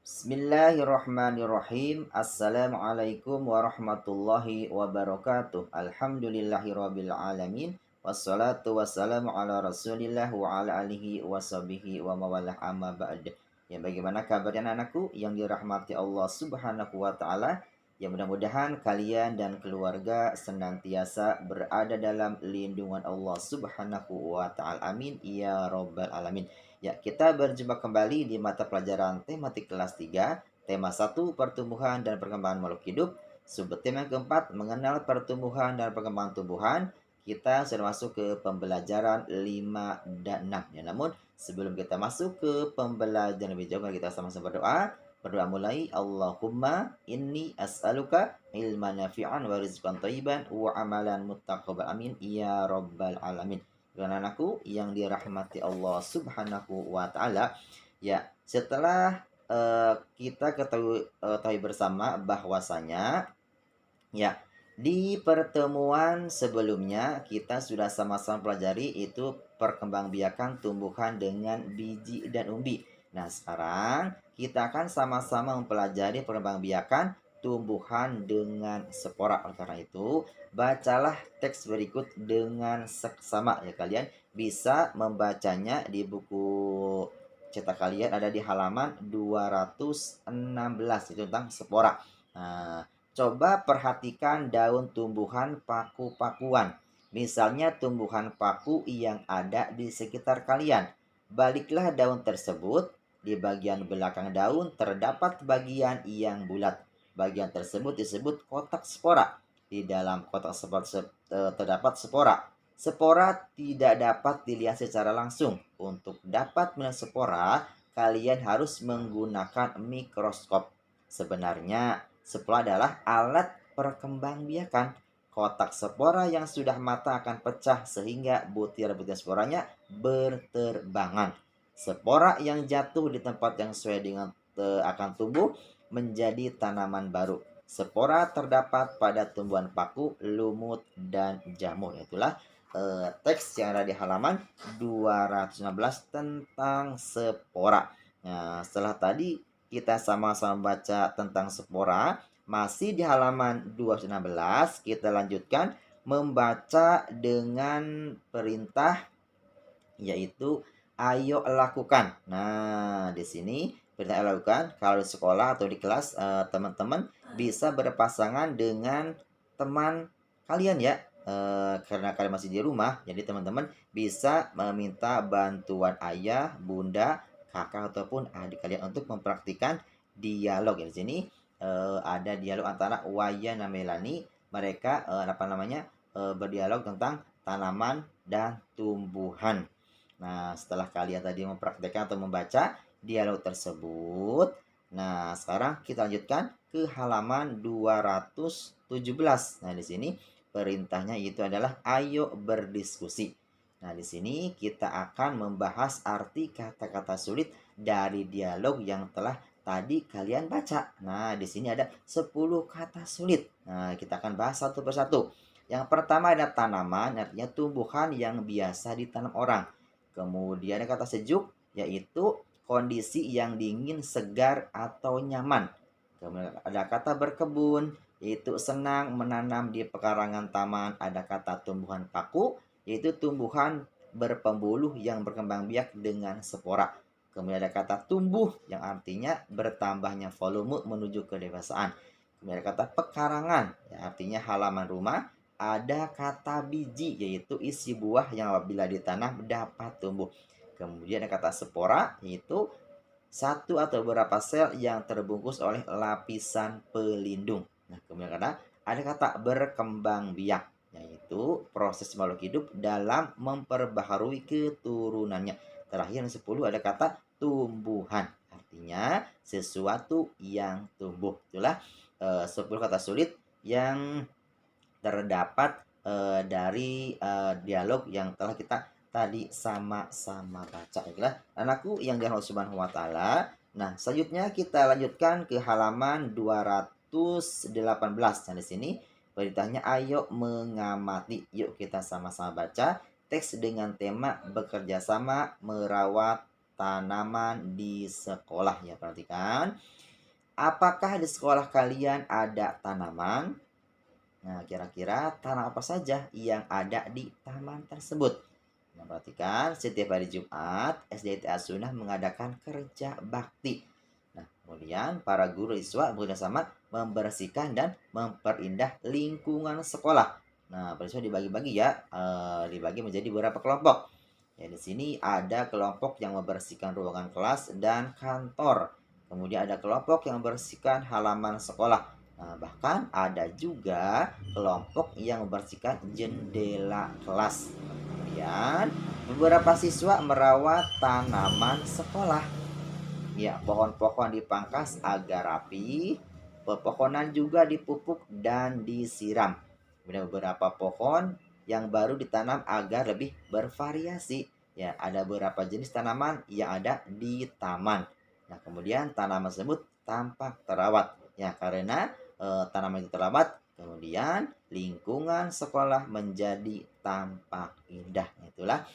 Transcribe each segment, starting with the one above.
Bismillahirrahmanirrahim. Assalamualaikum warahmatullahi wabarakatuh. Alhamdulillahirabbil alamin. Wassalatu wassalamu ala Rasulillah wa ala alihi washabihi wa mawalah amma ba'd. Ya, bagaimana kabarnya anak-anakku yang dirahmati Allah Subhanahu wa taala? Ya, mudah-mudahan kalian dan keluarga senantiasa berada dalam lindungan Allah Subhanahu wa taala. Amin ya rabbal alamin. Ya, kita berjumpa kembali di mata pelajaran tematik kelas 3, tema 1 pertumbuhan dan perkembangan makhluk hidup. Subtema yang keempat, mengenal pertumbuhan dan perkembangan tumbuhan. Kita sudah masuk ke pembelajaran 5 dan 6. Ya, namun sebelum kita masuk ke pembelajaran lebih jauh, kita sama-sama berdoa. Berdoa mulai, Allahumma inni as'aluka ilman nafi'an wa rizqan thayyiban wa amalan muttaqabbal. Amin ya rabbal alamin. Dan anakku yang dirahmati Allah Subhanahu wa taala, ya, setelah kita ketahui bersama bahwasanya, ya, di pertemuan sebelumnya kita sudah sama-sama pelajari itu perkembangbiakan tumbuhan dengan biji dan umbi. Nah, sekarang kita akan sama-sama mempelajari perkembangbiakan tumbuhan dengan spora. Oleh karena itu, bacalah teks berikut dengan seksama, ya. Kalian bisa membacanya di buku cetak kalian, ada di halaman 216, itu tentang spora. Nah, coba perhatikan daun tumbuhan paku-pakuan. Misalnya tumbuhan paku yang ada di sekitar kalian. Baliklah daun tersebut. Di bagian belakang daun terdapat bagian yang bulat. Bagian tersebut disebut kotak spora. Di dalam kotak spora terdapat spora. Spora tidak dapat dilihat secara langsung. Untuk dapat melihat spora, kalian harus menggunakan mikroskop. Sebenarnya, spora adalah alat perkembangbiakan. Kotak spora yang sudah matang akan pecah sehingga butir-butir sporanya berterbangan. Spora yang jatuh di tempat yang sesuai dengan akan tumbuh menjadi tanaman baru. Spora terdapat pada tumbuhan paku, lumut, dan jamur. Itulah teks yang ada di halaman 216 tentang spora. Nah, setelah tadi kita sama-sama baca tentang spora, masih di halaman 216 kita lanjutkan membaca dengan perintah, yaitu ayo lakukan. Nah, di sini perintah ayo lakukan. Kalau di sekolah atau di kelas, teman-teman bisa berpasangan dengan teman kalian, ya. Karena kalian masih di rumah, jadi teman-teman bisa meminta bantuan ayah, bunda, kakak ataupun adik kalian untuk mempraktikkan dialog. Ya, di sini ada dialog antara Waya dan Melani. Mereka berdialog tentang tanaman dan tumbuhan. Nah, setelah kalian tadi mempraktikkan atau membaca dialog tersebut, nah, sekarang kita lanjutkan ke halaman 217. Nah, di sini perintahnya itu adalah ayo berdiskusi. Nah, di sini kita akan membahas arti kata-kata sulit dari dialog yang telah tadi kalian baca. Nah, di sini ada 10 kata sulit. Nah, kita akan bahas satu persatu. Yang pertama ada tanaman, artinya tumbuhan yang biasa ditanam orang. Kemudian ada kata sejuk, yaitu kondisi yang dingin, segar, atau nyaman. Kemudian ada kata berkebun, yaitu senang menanam di pekarangan taman. Ada kata tumbuhan paku, yaitu tumbuhan berpembuluh yang berkembang biak dengan spora. Kemudian ada kata tumbuh yang artinya bertambahnya volume menuju kedewasaan. Kemudian ada kata pekarangan, yang artinya halaman rumah. Ada kata biji, yaitu isi buah yang apabila ditanam dapat tumbuh. Kemudian ada kata spora, yaitu satu atau beberapa sel yang terbungkus oleh lapisan pelindung. Nah, kemudian ada kata berkembang biak, yaitu proses makhluk hidup dalam memperbaharui keturunannya. Terakhir yang 10 ada kata tumbuhan, artinya sesuatu yang tumbuh. Itulah 10 kata sulit yang terdapat dari dialog yang telah kita tadi sama-sama baca. Baiklah, anakku yang dirahmati Allah Subhanahu wa taala. Nah, selanjutnya kita lanjutkan ke halaman 218. Nah, di sini perintahnya ayo mengamati. Yuk kita sama-sama baca teks dengan tema bekerja sama merawat tanaman di sekolah ya. Perhatikan, apakah di sekolah kalian ada tanaman? Nah, kira-kira tanam apa saja yang ada di taman tersebut? Nah, perhatikan, setiap hari Jumat, SDITA Sunnah mengadakan kerja bakti. Nah, kemudian para guru siswa bekerjasama membersihkan dan memperindah lingkungan sekolah. Nah, bersiswa dibagi-bagi ya, dibagi menjadi beberapa kelompok. Ya, di sini ada kelompok yang membersihkan ruangan kelas dan kantor. Kemudian ada kelompok yang membersihkan halaman sekolah. Nah, bahkan ada juga kelompok yang membersihkan jendela kelas. Kemudian, beberapa siswa merawat tanaman sekolah. Ya, pohon-pohon dipangkas agar rapi, pepohonan juga dipupuk dan disiram. Kemudian beberapa pohon yang baru ditanam agar lebih bervariasi. Ya, ada beberapa jenis tanaman yang ada di taman. Nah, kemudian tanaman tersebut tampak terawat. Ya, karena tanaman itu terawat, kemudian lingkungan sekolah menjadi tampak indah. Itulah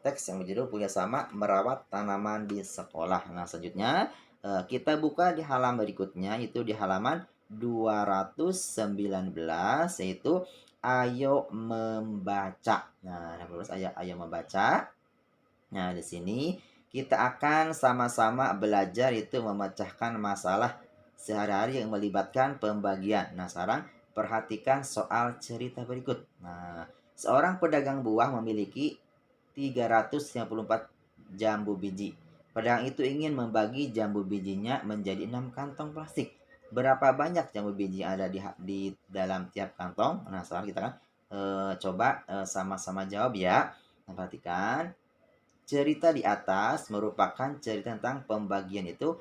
teks yang berjudul Punya Sama Merawat Tanaman di Sekolah. Nah, selanjutnya kita buka di halaman berikutnya, itu di halaman 219, yaitu ayo membaca. Nah, ayo membaca. Nah, di sini kita akan sama-sama belajar itu memecahkan masalah sehari-hari yang melibatkan pembagian. Nah, sekarang perhatikan soal cerita berikut. Nah, seorang pedagang buah memiliki 354 jambu biji. Pedagang itu ingin membagi jambu bijinya menjadi 6 kantong plastik. Berapa banyak jambu biji yang ada di dalam tiap kantong? Nah, sekarang kita kan coba sama-sama jawab ya. Nah, perhatikan, cerita di atas merupakan cerita tentang pembagian itu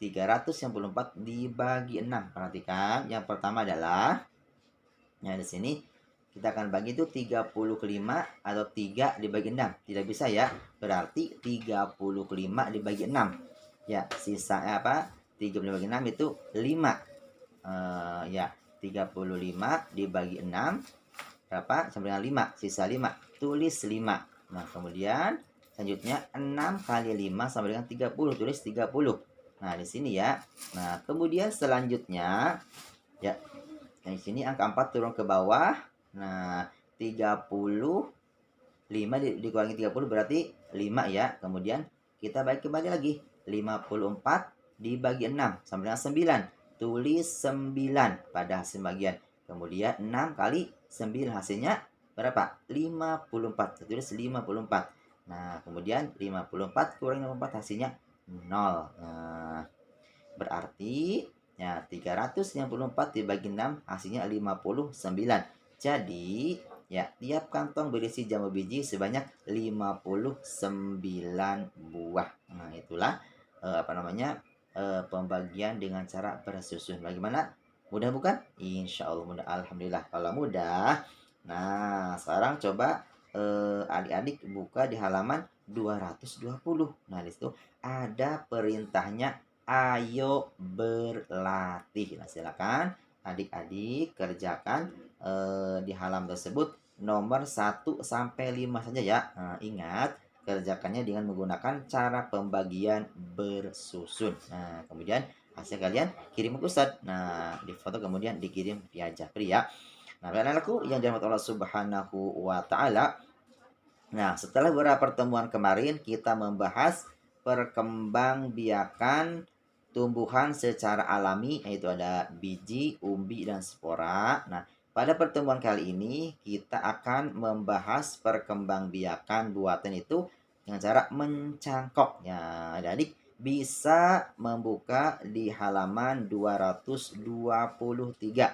364 dibagi 6. Perhatikan, yang pertama adalah, nah di sini kita akan bagi itu 30 ke 5 atau 3 dibagi 6. Tidak bisa ya. Berarti 30 ke 5 dibagi 6. Ya, sisa apa? 30 dibagi 6 itu 5. Ya, 35 dibagi 6 berapa? Sama dengan 5. Sisa 5. Tulis 5. Nah, kemudian selanjutnya 6 kali 5 sama dengan 30. Tulis 30. Nah, di sini ya. Nah, kemudian selanjutnya ya, nah, di sini angka 4 turun ke bawah. Nah, 35 dikurangi 30 berarti 5 ya. Kemudian kita bagi kembali lagi. 54 dibagi 6 sama dengan 9. Tulis 9 pada hasil bagian. Kemudian 6 kali 9 hasilnya berapa? 54. Tulis 54. Nah, kemudian 54 kurangi 54 hasilnya 0. Nah, berarti ya 364 dibagi 6 hasilnya 59. Jadi ya tiap kantong berisi jambu biji sebanyak 59 buah. Nah, itulah pembagian dengan cara bersusun. Bagaimana? Mudah bukan? Insya Allah mudah. Alhamdulillah kalau mudah. Nah, sekarang coba adik-adik buka di halaman 220. Nah, di situ ada perintahnya ayo berlatih. Nah, silakan adik-adik kerjakan di halaman tersebut nomor 1 sampai 5 saja ya. Nah, ingat kerjakannya dengan menggunakan cara pembagian bersusun. Nah, kemudian hasil kalian kirim ke Ustadz. Nah, di foto kemudian dikirim via Japri ya. Nah, anak-anakku yang dirahmati Allah Subhanahu wa taala. Nah, setelah beberapa pertemuan kemarin kita membahas perkembangbiakan tumbuhan secara alami, yaitu ada biji, umbi, dan spora. Nah, pada pertemuan kali ini kita akan membahas perkembangbiakan buatan itu dengan cara mencangkok. Ya, adik bisa membuka di halaman 223.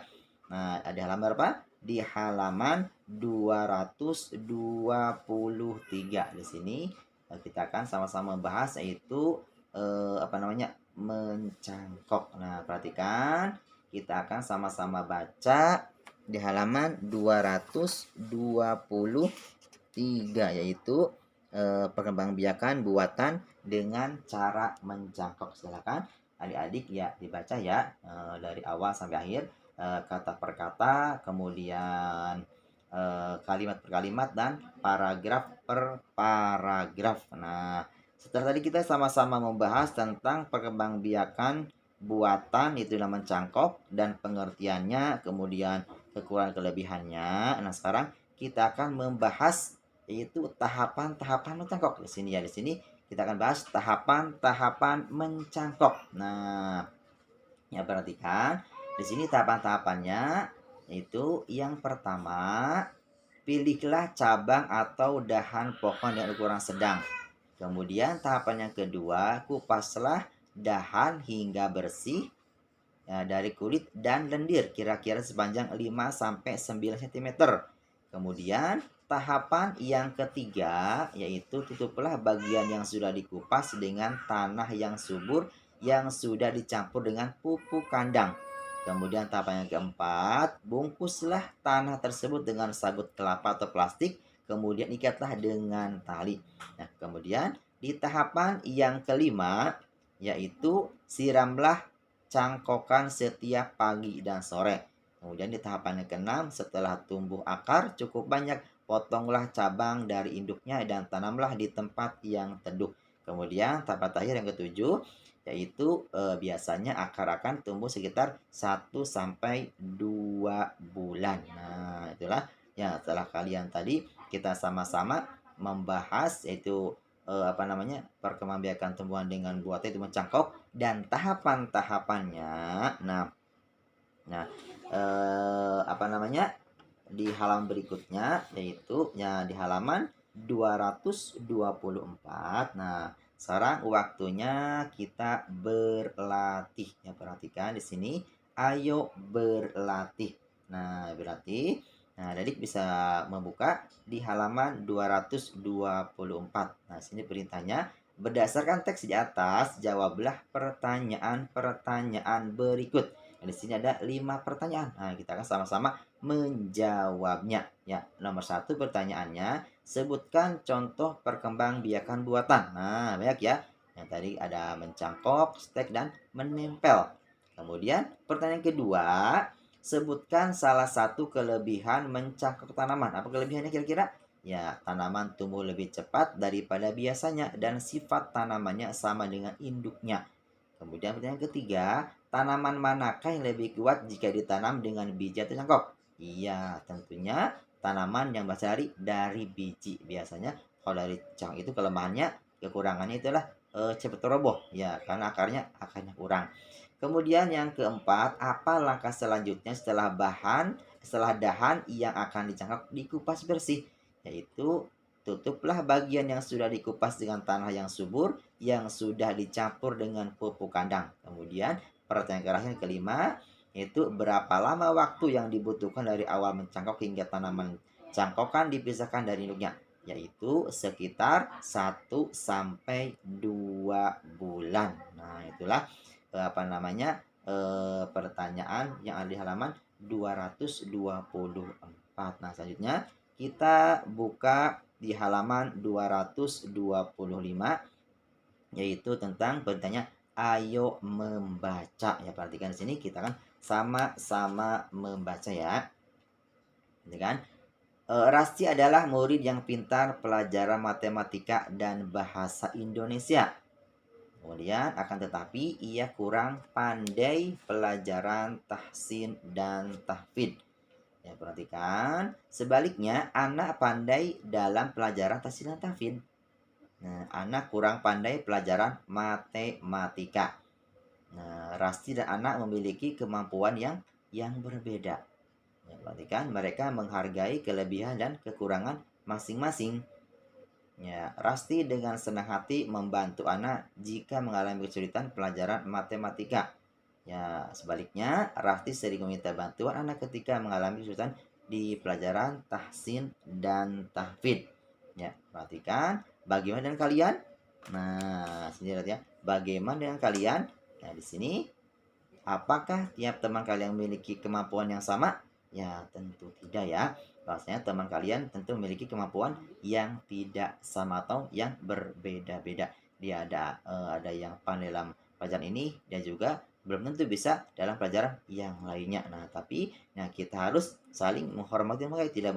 Nah, ada halaman apa? Di halaman 223. Di sini kita akan sama-sama membahas yaitu mencangkok. Nah, perhatikan kita akan sama-sama baca di halaman 223, yaitu perkembangbiakan buatan dengan cara mencangkok. Silakan adik-adik ya dibaca ya dari awal sampai akhir, kata per kata, kemudian kalimat per kalimat, dan paragraf per paragraf. Nah, Setelah tadi kita sama-sama membahas tentang perkembangbiakan buatan itu dalam mencangkok dan pengertiannya, kemudian kekurangan kelebihannya. Nah, sekarang kita akan membahas yaitu tahapan-tahapan mencangkok. Di sini ya, di sini kita akan bahas tahapan-tahapan mencangkok. Nah, ya perhatikan di sini tahapan-tahapannya itu yang pertama, pilihlah cabang atau dahan pohon dengan ukuran sedang. Kemudian tahapan yang kedua, kupaslah dahan hingga bersih ya, dari kulit dan lendir kira-kira sepanjang 5 sampai 9 cm. Kemudian tahapan yang ketiga yaitu tutuplah bagian yang sudah dikupas dengan tanah yang subur yang sudah dicampur dengan pupuk kandang. Kemudian tahapan yang keempat, bungkuslah tanah tersebut dengan sabut kelapa atau plastik, kemudian ikatlah dengan tali. Nah, kemudian di tahapan yang kelima yaitu siramlah cangkokan setiap pagi dan sore. Kemudian di tahapan yang keenam, setelah tumbuh akar cukup banyak, potonglah cabang dari induknya dan tanamlah di tempat yang teduh. Kemudian tahap terakhir yang ketujuh, yaitu biasanya akar akan tumbuh sekitar 1 sampai 2 bulan. Nah, itulah ya setelah kalian tadi kita sama-sama membahas yaitu perkembangbiakan tumbuhan dengan buatan itu mencangkok dan tahapan-tahapannya. Nah, nah di halaman berikutnya yaitu ya di halaman 224. Nah, sekarang waktunya kita berlatih. Ya, perhatikan di sini. Ayo berlatih. Nah, berarti jadi bisa membuka di halaman 224. Nah, sini perintahnya, berdasarkan teks di atas, jawablah pertanyaan-pertanyaan berikut. Nah, di sini ada 5 pertanyaan. Nah, kita akan sama-sama menjawabnya. Ya, nomor 1 pertanyaannya, sebutkan contoh perkembangbiakan buatan. Nah, banyak ya. Yang tadi ada mencangkok, stek, dan menempel. Kemudian pertanyaan kedua, sebutkan salah satu kelebihan mencangkok tanaman. Apa kelebihannya kira-kira? Ya, tanaman tumbuh lebih cepat daripada biasanya dan sifat tanamannya sama dengan induknya. Kemudian pertanyaan ketiga, tanaman manakah yang lebih kuat jika ditanam dengan biji atau cangkok? Iya, tentunya tanaman yang berasal dari biji. Biasanya kalau dari cangkok itu kelemahannya, kekurangannya itulah cepat roboh. Ya, karena akarnya kurang. Kemudian yang keempat, apa langkah selanjutnya setelah dahan yang akan dicangkok dikupas bersih? Yaitu tutuplah bagian yang sudah dikupas dengan tanah yang subur yang sudah dicampur dengan pupuk kandang. Kemudian pertanyaan terakhir yang kelima, yaitu berapa lama waktu yang dibutuhkan dari awal mencangkok hingga tanaman cangkokan dipisahkan dari induknya? Yaitu sekitar 1 sampai 2 bulan. Nah, itulah pertanyaan yang ada di halaman 224. Nah, selanjutnya kita buka di halaman 225 yaitu tentang bertanya ayo membaca. Ya, perhatikan di sini kita kan sama-sama membaca ya. Gitu kan? Rasti adalah murid yang pintar pelajaran matematika dan bahasa Indonesia. Kemudian akan tetapi ia kurang pandai pelajaran tahsin dan tahfidz. Ya, perhatikan. Sebaliknya, anak pandai dalam pelajaran tahsin dan tahfidz. Nah, anak kurang pandai pelajaran matematika. Nah, Rasti dan anak memiliki kemampuan yang berbeda. Ya, perhatikan, mereka menghargai kelebihan dan kekurangan masing-masing. Ya, Rasti dengan senang hati membantu anak jika mengalami kesulitan pelajaran matematika. Ya, sebaliknya, Rasti sering meminta bantuan anak ketika mengalami kesulitan di pelajaran tahsin dan tahfidz. Ya, perhatikan, bagaimana dengan kalian? Nah, sini lihat ya. Bagaimana dengan kalian? Nah, di sini apakah tiap teman kalian memiliki kemampuan yang sama? Ya, tentu tidak ya. Bahwasanya teman kalian tentu memiliki kemampuan yang tidak sama atau yang berbeda-beda. Dia ada yang pandai dalam pelajaran ini dan juga belum tentu bisa dalam pelajaran yang lainnya. Nah, tapi kita harus saling menghormati mereka, tidak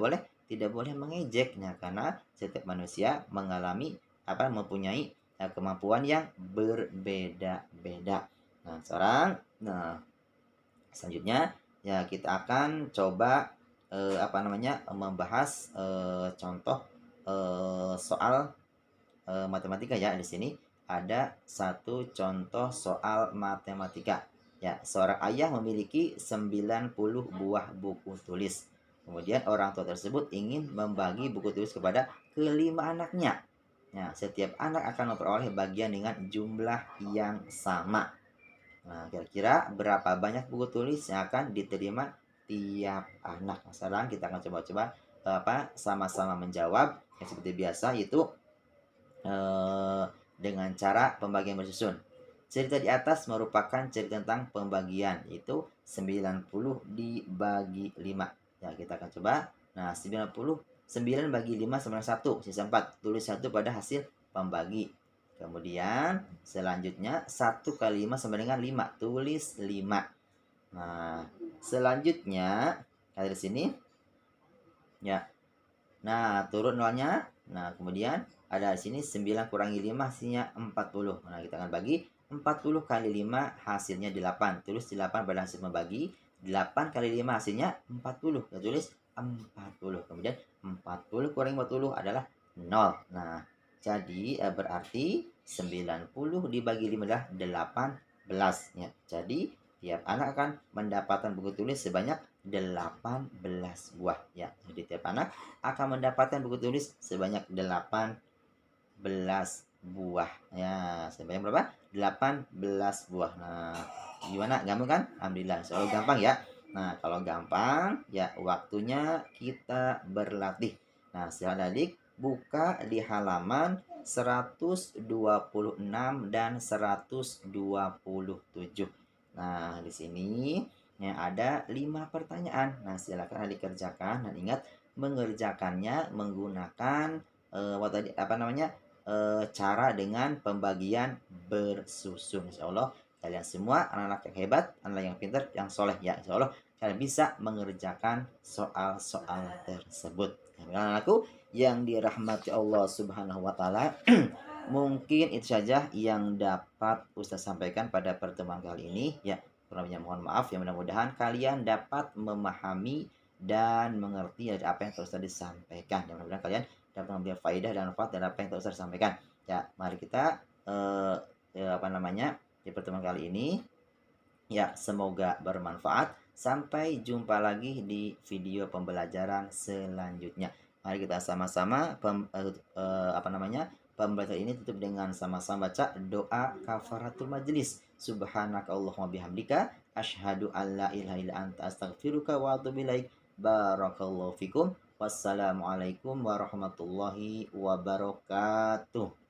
boleh mengejek. Nah, karena setiap manusia mempunyai kemampuan yang berbeda-beda. Nah, selanjutnya ya kita akan coba membahas contoh soal matematika ya. Di sini ada satu contoh soal matematika. Ya, seorang ayah memiliki 90 buah buku tulis. Kemudian orang tua tersebut ingin membagi buku tulis kepada kelima anaknya. Nah, setiap anak akan memperoleh bagian dengan jumlah yang sama. Nah, kira-kira berapa banyak buku tulis yang akan diterima tiap anak? Nah, sekarang kita akan coba-coba sama-sama menjawab yang seperti biasa, yaitu dengan cara pembagian bersusun. Cerita di atas merupakan cerita tentang pembagian, yaitu 90 dibagi 5. Ya, kita akan coba. Nah, 9 bagi 5 sama 1, sisa 4. Tulis 1 pada hasil pembagi. Kemudian selanjutnya 1 kali 5 sama dengan 5. Tulis 5. Nah, selanjutnya ada di sini. Ya. Nah, turun nolnya. Nah, kemudian ada di sini 9 kurangi 5 hasilnya 40. Nah, kita akan bagi 40 kali 5 hasilnya 8. Tulis 8 pada hasil membagi. 8 kali 5 hasilnya 40. Kita tulis 40. Kemudian 40 kurangi 40 adalah 0. Nah, jadi berarti 90 dibagi 5 adalah 18. Ya. Jadi tiap anak akan mendapatkan buku tulis sebanyak 18 buah. Ya, jadi tiap anak akan mendapatkan buku tulis sebanyak 18 buah. Ya, sebanyak berapa? 18 buah. Nah, gimana? Gampang kan? Alhamdulillah. Selalu gampang ya. Nah, kalau gampang, ya waktunya kita berlatih. Nah, silakan adik buka di halaman 126 dan 127. Nah, di sini ya ada 5 pertanyaan. Nah, silakan adik kerjakan dan ingat mengerjakannya menggunakan cara dengan pembagian bersusun. Insya Allah kalian semua anak-anak yang hebat, anak yang pintar, yang soleh ya. Insya Allah kalian bisa mengerjakan soal-soal tersebut. Anak-anakku yang dirahmati Allah Subhanahu wa taala, mungkin itu saja yang dapat Ustaz sampaikan pada pertemuan kali ini ya. Kurangnya mohon maaf ya, mudah-mudahan kalian dapat memahami dan mengerti dari apa yang telah Ustaz disampaikan. Dan mudah-mudahan kalian dapat mengambil faedah dan manfaat dari apa yang telah Ustaz sampaikan. Ya, mari kita di pertemuan kali ini ya, semoga bermanfaat. Sampai jumpa lagi di video pembelajaran selanjutnya. Mari kita sama-sama pembelajaran ini tutup dengan sama-sama baca doa kafaratul majelis. Subhanakallahumma bihamdika asyhadu an la ilaha illa anta astaghfiruka wa atubu ilaik. Barakallahu fikum. Wassalamualaikum warahmatullahi wabarakatuh.